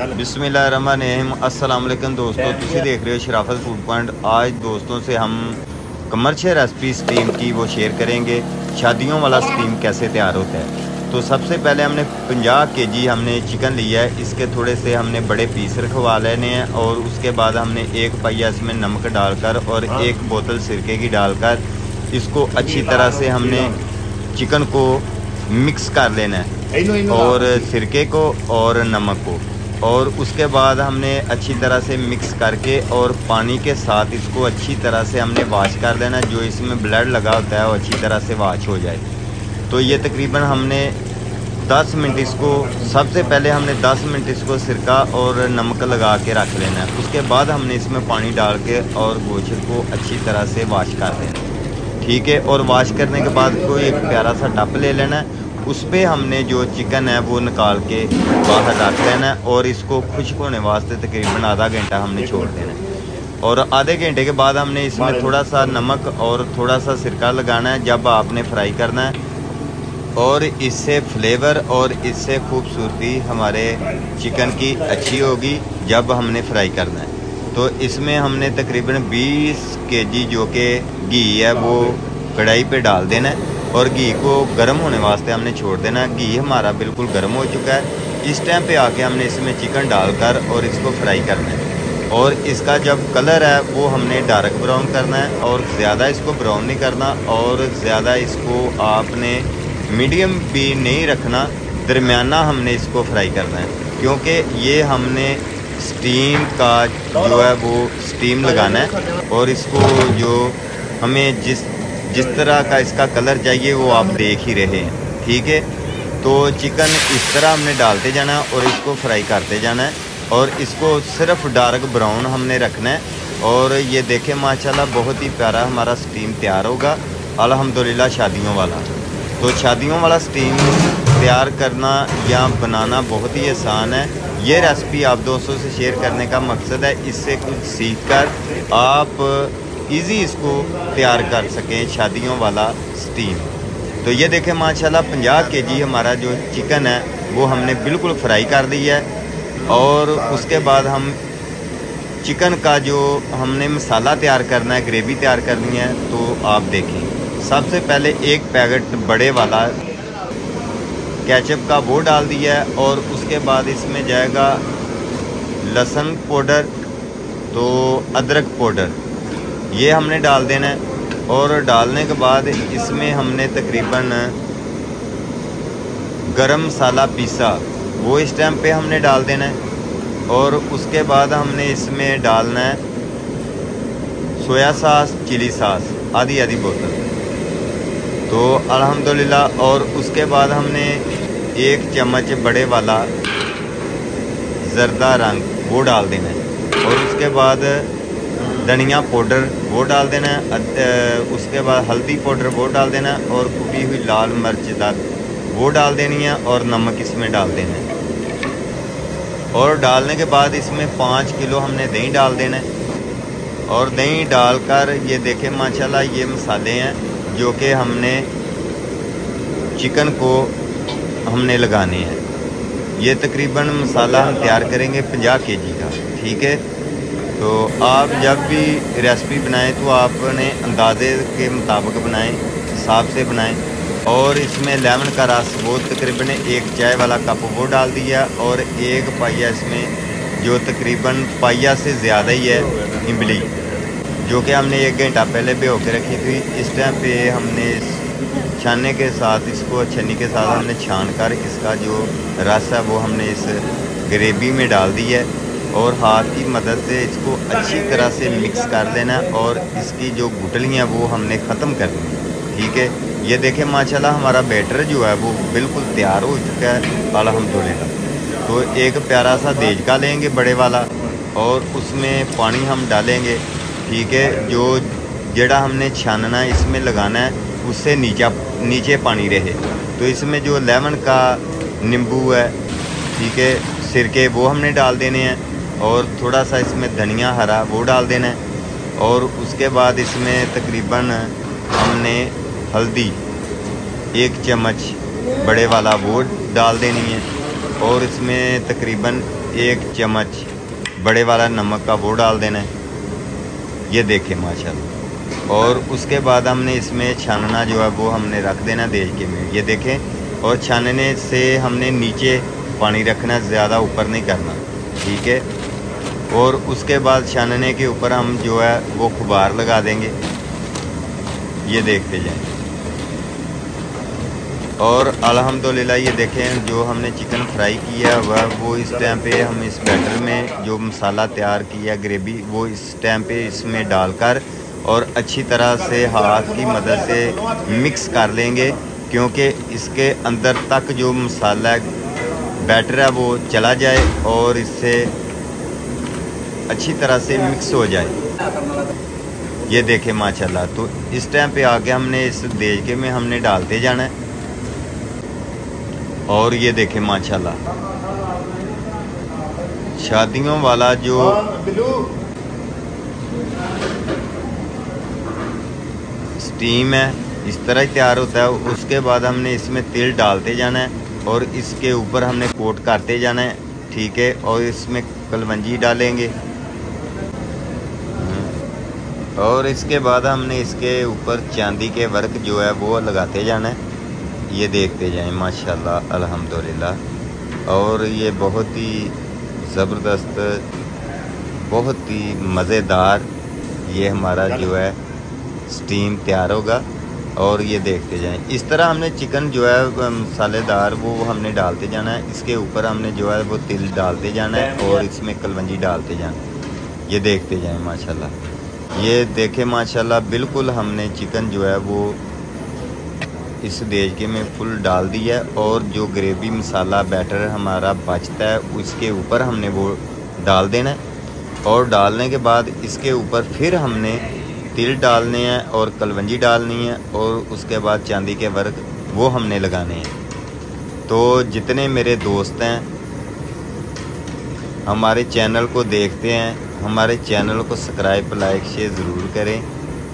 बिस्मिल्लाहिर्रहमानिर्रहीम। अस्सलाम वालेकुम दोस्तों, तुसी देख रहे हो शराफत फूड पॉइंट। आज दोस्तों से हम कमर्शियल रेसिपी स्टीम की वो शेयर करेंगे। शादियों वाला स्टीम कैसे तैयार होता है। तो सबसे पहले हमने 50 केजी हमने चिकन लिया है। इसके थोड़े से हमने बड़े पीस रखवा लेने हैं और उसके बाद हमने एक पहिया इसमें नमक डालकर और एक बोतल सिरके की डालकर इसको अच्छी तरह से हमने चिकन को मिक्स कर लेना है, और सिरके को और नमक को। और उसके बाद हमने अच्छी तरह से मिक्स करके और पानी के साथ इसको अच्छी तरह से हमने वॉश कर देना। जो इसमें ब्लड लगा होता है वो अच्छी तरह से वॉश हो जाए। तो ये तकरीबन हमने 10 मिनट इसको, सबसे पहले हमने 10 मिनट इसको सिरका और नमक लगा के रख लेना है। उसके बाद हमने इसमें पानी डाल के और गोश्त को अच्छी तरह से वॉश कर देना है, ठीक है। और वॉश करने के बाद कोई एक प्यारा सा टप ले लेना है। उस पर हमने जो चिकन है वो निकाल के बाहर रख लेना है और इसको खुश्क होने वास्ते तकरीबन आधा घंटा हमने छोड़ देना है। और आधे घंटे के बाद हमने इसमें थोड़ा सा नमक और थोड़ा सा सिरका लगाना है जब आपने फ्राई करना है। और इससे फ्लेवर और इससे खूबसूरती हमारे चिकन की अच्छी होगी जब हमने फ्राई करना है। तो इसमें हमने तकरीबन 20 केजी जो कि घी है वो कढ़ाई पे डाल देना है और घी को गर्म होने वास्ते हमने छोड़ देना है। घी हमारा बिल्कुल गर्म हो चुका है। इस टाइम पे आके हमने इसमें चिकन डालकर और इसको फ्राई करना है। और इसका जब कलर है वो हमने डार्क ब्राउन करना है और ज़्यादा इसको ब्राउन नहीं करना और ज़्यादा इसको आपने मीडियम भी नहीं रखना, दरमियाना हमने इसको फ्राई करना है। क्योंकि ये हमने स्टीम का जो है वो स्टीम लगाना है और इसको जो हमें जिस तरह का इसका कलर चाहिए वो आप देख ही रहे हैं, ठीक है। तो चिकन इस तरह हमने डालते जाना है और इसको फ्राई करते जाना है और इसको सिर्फ डार्क ब्राउन हमने रखना है। और ये देखें माशाल्लाह बहुत ही प्यारा हमारा स्टीम तैयार होगा अल्हम्दुलिल्लाह शादियों वाला। तो शादियों वाला स्टीम तैयार करना या बनाना बहुत ही आसान है। ये रेसिपी आप दोस्तों से शेयर करने का मकसद है इससे कुछ सीख कर आप इजी इसको तैयार कर सकें शादियों वाला स्टीम। तो ये देखें माशाल्लाह 50 केजी हमारा जो चिकन है वो हमने बिल्कुल फ्राई कर दिया है। और उसके बाद हम चिकन का जो हमने मसाला तैयार करना है, ग्रेवी तैयार करनी है। तो आप देखें सबसे पहले एक पैकेट बड़े वाला केचप का वो डाल दिया है और उसके बाद इसमें जाएगा लहसुन पाउडर, तो अदरक पाउडर ये हमने डाल देना है। और डालने के बाद इसमें हमने तकरीबन गरम मसाला पीसा वो इस टाइम पे हमने डाल देना है। और उसके बाद हमने इसमें डालना है सोया सॉस, चिली सॉस आधी आधी बोतल। तो अल्हम्दुलिल्लाह। और उसके बाद हमने 1 चम्मच बड़े वाला ज़र्दा रंग वो डाल देना है। और उसके बाद धनिया पाउडर वो डाल देना है। उसके बाद हल्दी पाउडर वो डाल देना है और कुटी हुई लाल मिर्च वो डाल देनी है और नमक इसमें डाल देना है। और डालने के बाद इसमें 5 किलो हमने दही डाल देना है। और दही डालकर ये देखें माशाल्लाह ये मसाले हैं जो कि हमने चिकन को हमने लगाने हैं। ये तकरीबन मसाला हम तैयार करेंगे 50 केजी का, ठीक है। तो आप जब भी रेसिपी बनाएं तो आपने अंदाजे के मुताबिक बनाएं, हिसाब से बनाएं। और इसमें लेमन का रस वो तकरीबन 1 चाय वाला कप वो डाल दिया और 1 पाइया इसमें जो तकरीबन पाइया से ज़्यादा ही है इमली जो कि हमने 1 घंटा पहले भिगो के रखी थी। इस टाइम पे हमने छानने के साथ इसको छन्नी के साथ हमने छान कर इसका जो रस है वो हमने इस ग्रेवी में डाल दी है और हाथ की मदद से इसको अच्छी तरह से मिक्स कर देना है और इसकी जो गुठलियाँ वो हमने ख़त्म करनी है, ठीक है। ये देखें माशाल्लाह हमारा बैटर जो है वो बिल्कुल तैयार हो चुका है अल्हम्दुलिल्लाह। तो एक प्यारा सा देजका लेंगे बड़े वाला और उसमें पानी हम डालेंगे, ठीक है। जो जड़ा हमने छानना इसमें लगाना है उससे नीचे पानी रहे। तो इसमें जो लेमन का नींबू है, ठीक है, सिरके वो हमने डाल देने हैं और थोड़ा सा इसमें धनिया हरा वो डाल देना है। और उसके बाद इसमें तकरीबन हमने हल्दी 1 चम्मच बड़े वाला वो डाल देनी है। और इसमें तकरीबन 1 चम्मच बड़े वाला नमक का वो डाल देना है, ये देखें माशाल्लाह। और उसके बाद हमने इसमें छानना जो है वो हमने रख देना देजके में, ये देखें। और छानने से हमने नीचे पानी रखना, ज़्यादा ऊपर नहीं करना, ठीक है। और उसके बाद छानने के ऊपर हम जो है वो खुबार लगा देंगे, ये देखते जाएं। और अल्हम्दुलिल्लाह ये देखें जो हमने चिकन फ्राई किया हुआ वो इस टाइम पे हम इस बैटर में जो मसाला तैयार किया ग्रेवी वो इस टाइम पे इसमें डालकर और अच्छी तरह से हाथ की मदद से मिक्स कर लेंगे, क्योंकि इसके अंदर तक जो मसाला बैटर है वो चला जाए और इससे अच्छी तरह से मिक्स हो जाए, ये देखें माशाल्लाह। तो इस टाइम पे आके हमने इस देजके में हमने डालते जाना है। और ये देखें माशाल्लाह शादियों वाला जो स्टीम है इस तरह ही तैयार होता है। उसके बाद हमने इसमें तेल डालते जाना है और इसके ऊपर हमने कोट करते जाना है, ठीक है। और इसमें कलवंजी डालेंगे और इसके बाद हमने इसके ऊपर चांदी के वर्क जो है वो लगाते जाना है, ये देखते जाएं माशाल्लाह अल्हम्दुलिल्लाह। और ये बहुत ही ज़बरदस्त, बहुत ही मज़ेदार ये हमारा जो है स्टीम तैयार होगा। और ये देखते जाएं इस तरह हमने चिकन जो है मसालेदार वो हमने डालते जाना है, इसके ऊपर हमने जो है वो तिल डालते जाना है और इसमें कलवंजी डालते जाना है, ये देखते जाएं माशाल्लाह। ये देखें माशाल्लाह बिल्कुल हमने चिकन जो है वो इस देजके में फुल डाल दिया है। और जो ग्रेवी मसाला बैटर हमारा बचता है उसके ऊपर हमने वो डाल देना है। और डालने के बाद इसके ऊपर फिर हमने तिल डालने हैं और कलवंजी डालनी है और उसके बाद चांदी के वर्क वो हमने लगाने हैं। तो जितने मेरे दोस्त हैं हमारे चैनल को देखते हैं, हमारे चैनल को सब्सक्राइब लाइक शेयर ज़रूर करें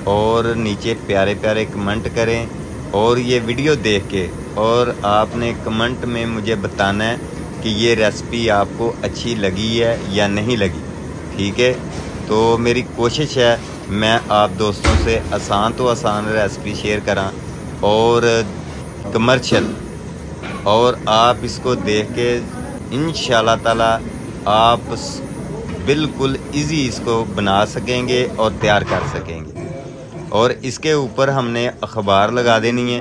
और नीचे प्यारे प्यारे कमेंट करें। और ये वीडियो देख के और आपने कमेंट में मुझे बताना है कि ये रेसिपी आपको अच्छी लगी है या नहीं लगी, ठीक है। तो मेरी कोशिश है मैं आप दोस्तों से आसान तो आसान रेसिपी शेयर करा और कमर्शियल, और आप इसको देख के इंशाल्लाह ताला आप बिल्कुल इजी इसको बना सकेंगे और तैयार कर सकेंगे। और इसके ऊपर हमने अखबार लगा देनी है,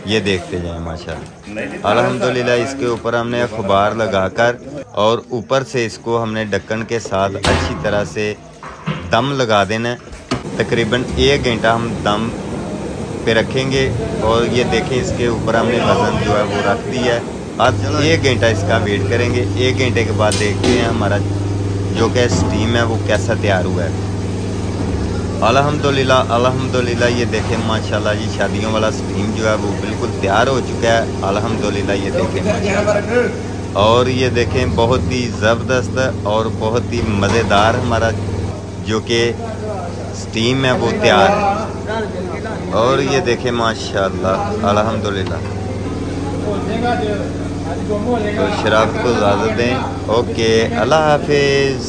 ये देखते जाएं माशाल्लाह अल्हम्दुलिल्लाह। इसके ऊपर हमने अखबार लगाकर और ऊपर से इसको हमने ढक्कन के साथ अच्छी तरह से दम लगा देना है। तकरीबन 1 घंटा हम दम पे रखेंगे। और ये देखें इसके ऊपर हमने वज़न जो है वो रख दिया है। अब 1 घंटा इसका वेट करेंगे। 1 घंटे के बाद देखते हैं हमारा जो कि स्टीम है वो कैसा तैयार हुआ है। अल्हम्दुलिल्लाह अल्हम्दुलिल्लाह ये देखें माशाल्लाह जी शादियों वाला स्टीम जो है वो बिल्कुल तैयार हो चुका है अल्हम्दुलिल्लाह, ये देखें माशाल्लाह। और ये देखें बहुत ही ज़बरदस्त और बहुत ही मज़ेदार हमारा जो कि स्टीम है वो तैयार है। और ये देखें माशाल्लाह अल्हम्दुलिल्लाह। तो शराब को इजाज़त दें। ओके, अल्लाह हाफिज़।